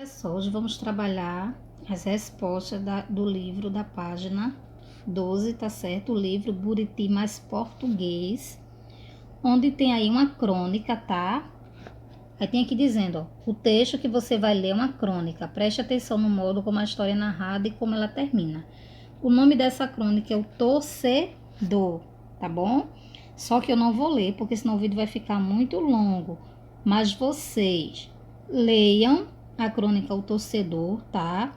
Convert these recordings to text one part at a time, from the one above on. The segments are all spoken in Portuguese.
Pessoal, hoje vamos trabalhar as respostas do livro da página 12, tá certo? O livro Buriti mais Português, onde tem aí uma crônica, tá? Aí tem aqui dizendo, ó, o texto que você vai ler é uma crônica. Preste atenção no modo como a história é narrada e como ela termina. O nome dessa crônica é O Torcedor, tá bom? Só que eu não vou ler, porque senão o vídeo vai ficar muito longo. Mas vocês leiam a crônica O Torcedor, tá?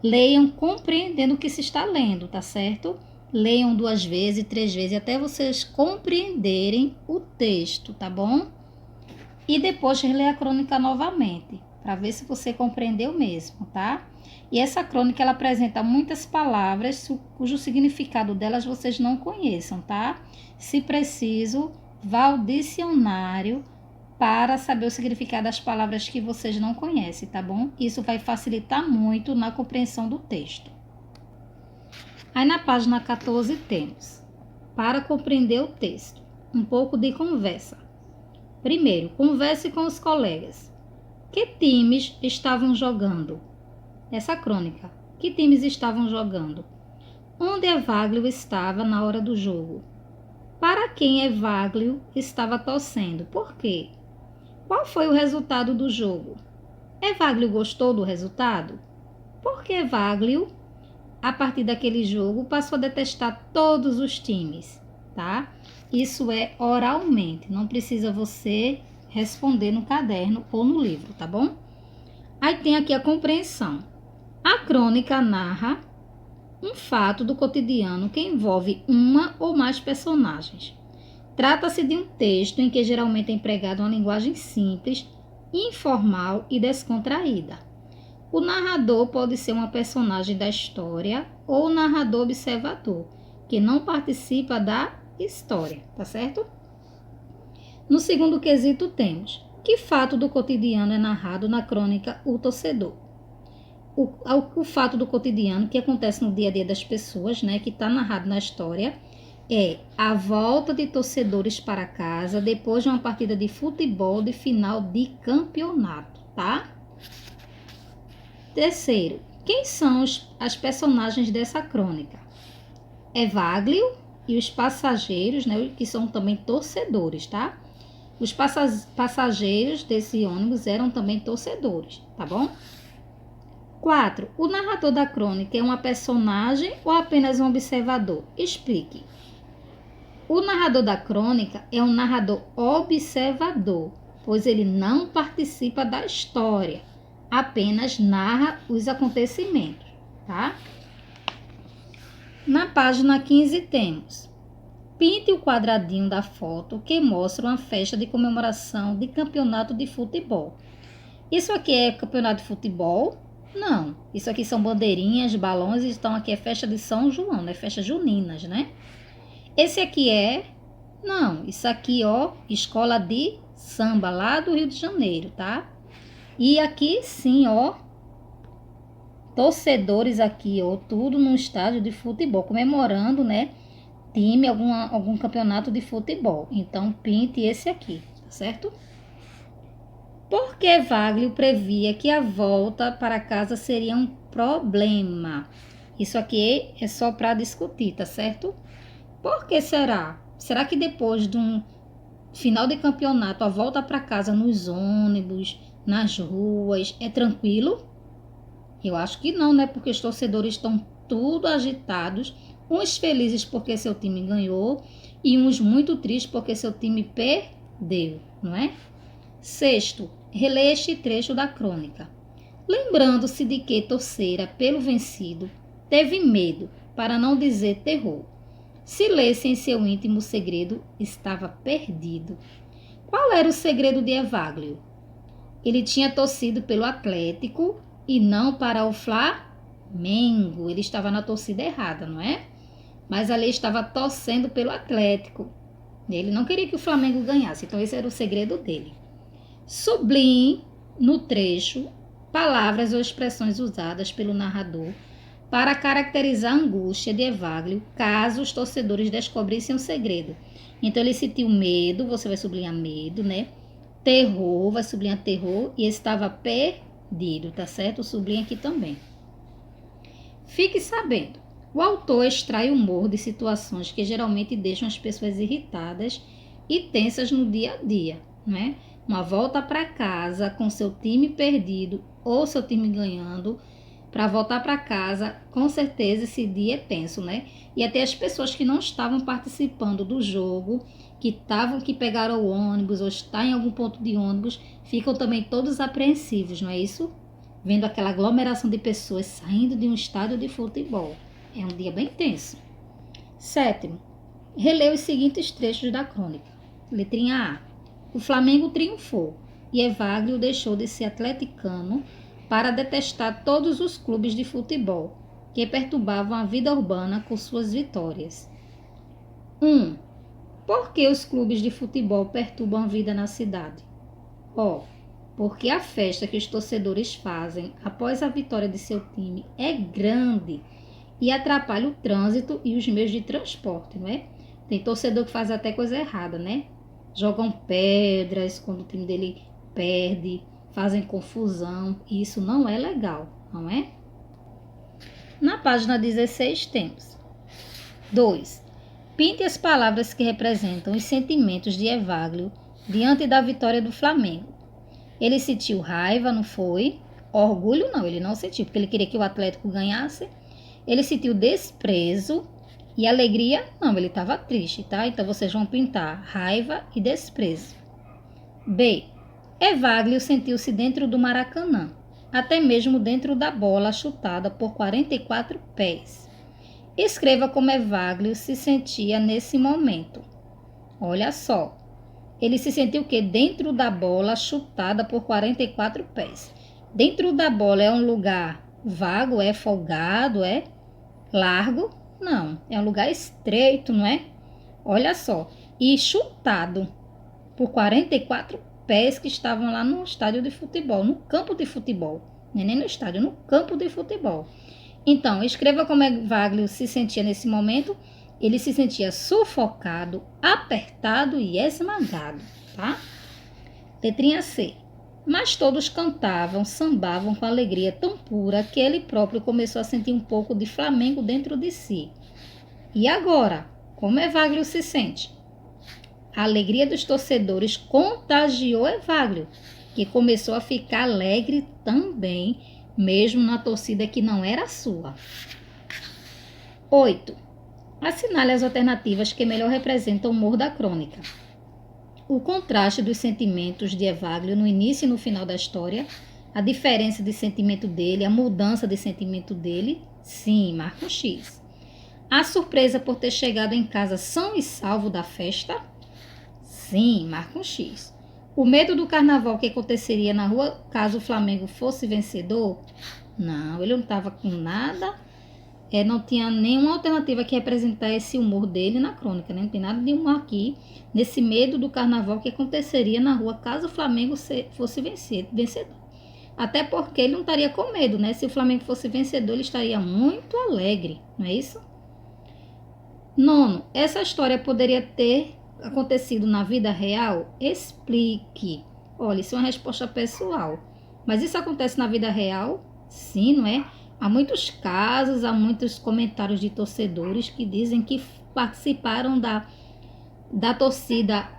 Leiam compreendendo o que se está lendo, tá certo? Leiam 2 vezes, 3 vezes, até vocês compreenderem o texto, tá bom? E depois ler a crônica novamente, para ver se você compreendeu mesmo, tá? E essa crônica, ela apresenta muitas palavras cujo significado delas vocês não conheçam, tá? Se preciso, vá ao dicionário para saber o significado das palavras que vocês não conhecem, tá bom? Isso vai facilitar muito na compreensão do texto. Aí na página 14 temos, para compreender o texto, um pouco de conversa. Primeiro, converse com os colegas. Que times estavam jogando? Essa crônica. Que times estavam jogando? Onde Evaglio estava na hora do jogo? Para quem Evaglio estava torcendo? Por quê? Qual foi o resultado do jogo? Evaglio gostou do resultado? Por que Evaglio, a partir daquele jogo, passou a detestar todos os times, tá? Isso é oralmente, não precisa você responder no caderno ou no livro, tá bom? Aí tem aqui a compreensão. A crônica narra um fato do cotidiano que envolve uma ou mais personagens. Trata-se de um texto em que geralmente é empregada uma linguagem simples, informal e descontraída. O narrador pode ser uma personagem da história ou o narrador observador, que não participa da história, tá certo? No segundo quesito temos, que fato do cotidiano é narrado na crônica O Torcedor? O fato do cotidiano que acontece no dia a dia das pessoas, né, que está narrado na história, é a volta de torcedores para casa depois de uma partida de futebol de final de campeonato, tá? Terceiro, quem são as personagens dessa crônica? Evaglio e os passageiros, né, que são também torcedores, tá? Os passageiros desse ônibus eram também torcedores, tá bom? 4. O narrador da crônica é uma personagem ou apenas um observador? Explique. O narrador da crônica é um narrador observador, pois ele não participa da história, apenas narra os acontecimentos, tá? Na página 15 temos, pinte o quadradinho da foto que mostra uma festa de comemoração de campeonato de futebol. Isso aqui é campeonato de futebol? Não, isso aqui são bandeirinhas, balões, então aqui é festa de São João, né? Festa juninas, né? Esse aqui é... Não, isso aqui, ó, escola de samba lá do Rio de Janeiro, tá? E aqui sim, ó, torcedores aqui, ó, tudo num estádio de futebol, comemorando, né? Time, algum campeonato de futebol. Então, pinte esse aqui, tá certo? Porque Evaglio previa que a volta para casa seria um problema. Isso aqui é só para discutir, tá certo? Por que será? Será que depois de um final de campeonato, a volta para casa nos ônibus, nas ruas, é tranquilo? Eu acho que não, né? Porque os torcedores estão tudo agitados, uns felizes porque seu time ganhou e uns muito tristes porque seu time perdeu, não é? Sexto, releia este trecho da crônica. Lembrando-se de que torcera pelo vencido, teve medo, para não dizer terror. Se lesse em seu íntimo segredo, estava perdido. Qual era o segredo de Evaglio? Ele tinha torcido pelo Atlético e não para o Flamengo. Ele estava na torcida errada, não é? Mas ali estava torcendo pelo Atlético. Ele não queria que o Flamengo ganhasse, então esse era o segredo dele. Sublinhe no trecho palavras ou expressões usadas pelo narrador para caracterizar a angústia de Evaglio caso os torcedores descobrissem o segredo. Então ele sentiu medo, você vai sublinhar medo, né? Terror, vai sublinhar terror, e estava perdido. perdido, tá certo? Sublinha aqui também. Fique sabendo, o autor extrai humor de situações que geralmente deixam as pessoas irritadas e tensas no dia a dia, né? Uma volta para casa com seu time perdido ou seu time ganhando, para voltar para casa, com certeza esse dia é tenso, né? E até as pessoas que não estavam participando do jogo, que pegaram o ônibus ou estão em algum ponto de ônibus, ficam também todos apreensivos, não é isso? Vendo aquela aglomeração de pessoas saindo de um estádio de futebol. É um dia bem tenso. 7º, relê os seguintes trechos da crônica. Letrinha A. O Flamengo triunfou e Evagrio deixou de ser atleticano para detestar todos os clubes de futebol que perturbavam a vida urbana com suas vitórias. 1. Por que os clubes de futebol perturbam a vida na cidade? Porque a festa que os torcedores fazem após a vitória de seu time é grande e atrapalha o trânsito e os meios de transporte, não é? Tem torcedor que faz até coisa errada, né? Jogam pedras quando o time dele perde, fazem confusão, e isso não é legal, não é? Na página 16 temos 2. Pinte as palavras que representam os sentimentos de Evagrio diante da vitória do Flamengo. Ele sentiu raiva, não foi? Orgulho não, ele não sentiu, porque ele queria que o Atlético ganhasse. Ele sentiu desprezo e alegria, não, ele estava triste, tá? Então vocês vão pintar raiva e desprezo. B. Evagrio sentiu-se dentro do Maracanã, até mesmo dentro da bola chutada por 44 pés. Escreva como Evagrio se sentia nesse momento. Olha só, ele se sentiu o quê? Dentro da bola chutada por 44 pés. Dentro da bola é um lugar vago, é folgado, é largo? Não, é um lugar estreito, não é? Olha só, e chutado por 44 pés que estavam lá no estádio de futebol, no campo de futebol. Não é nem no estádio, no campo de futebol. Então, escreva como Evagrio se sentia nesse momento. Ele se sentia sufocado, apertado e esmagado, tá? Letrinha C. Mas todos cantavam, sambavam com alegria tão pura que ele próprio começou a sentir um pouco de Flamengo dentro de si. E agora, como Evagrio se sente? A alegria dos torcedores contagiou Evagrio, que começou a ficar alegre também, mesmo na torcida que não era sua. 8. Assinale as alternativas que melhor representam o humor da crônica. O contraste dos sentimentos de Evagrio no início e no final da história, a diferença de sentimento dele, a mudança de sentimento dele, sim, marca um X. A surpresa por ter chegado em casa são e salvo da festa, sim, marca um X. O medo do carnaval que aconteceria na rua caso o Flamengo fosse vencedor, não, ele não estava com nada. Não tinha nenhuma alternativa que representar esse humor dele na crônica, né? Não tem nada de humor aqui, nesse medo do carnaval que aconteceria na rua caso o Flamengo fosse vencedor. Até porque ele não estaria com medo, né? Se o Flamengo fosse vencedor, ele estaria muito alegre, não é isso? 9. Essa história poderia ter acontecido na vida real? Explique. Olha, isso é uma resposta pessoal. Mas isso acontece na vida real? Sim, não é? Há muitos casos, há muitos comentários de torcedores que dizem que participaram da torcida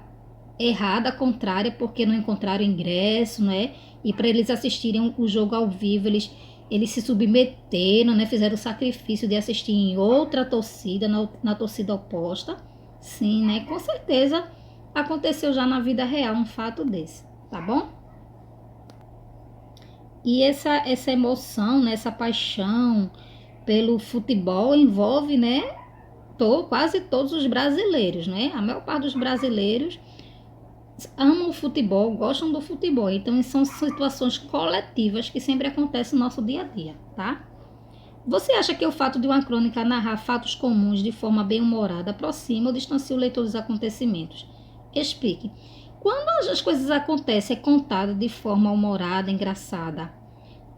errada, contrária, porque não encontraram ingresso, né? E para eles assistirem o jogo ao vivo, eles se submeteram, né? Fizeram o sacrifício de assistir em outra torcida, na torcida oposta. Sim, né? Com certeza aconteceu já na vida real um fato desse, tá bom? E essa emoção, né, essa paixão pelo futebol envolve, né, quase todos os brasileiros, né? A maior parte dos brasileiros amam o futebol, gostam do futebol. Então, são situações coletivas que sempre acontecem no nosso dia a dia, tá? Você acha que o fato de uma crônica narrar fatos comuns de forma bem-humorada aproxima ou distancia o leitor dos acontecimentos? Explique. Quando as coisas acontecem, é contada de forma humorada, engraçada,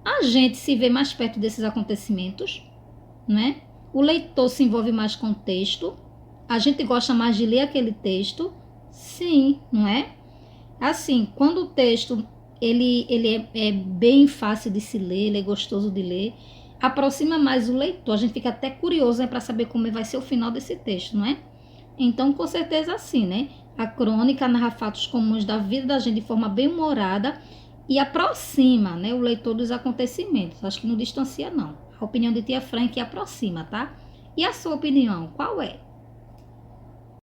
a gente se vê mais perto desses acontecimentos, né? O leitor se envolve mais com o texto, a gente gosta mais de ler aquele texto, sim, não é? Assim, quando o texto ele é bem fácil de se ler, ele é gostoso de ler, aproxima mais o leitor, a gente fica até curioso, né, para saber como vai ser o final desse texto, não é? Então, com certeza assim, né? A crônica narra fatos comuns da vida da gente de forma bem humorada e aproxima, né, o leitor dos acontecimentos. Acho que não distancia, não. A opinião de Tia Fran é que aproxima, tá? E a sua opinião, qual é?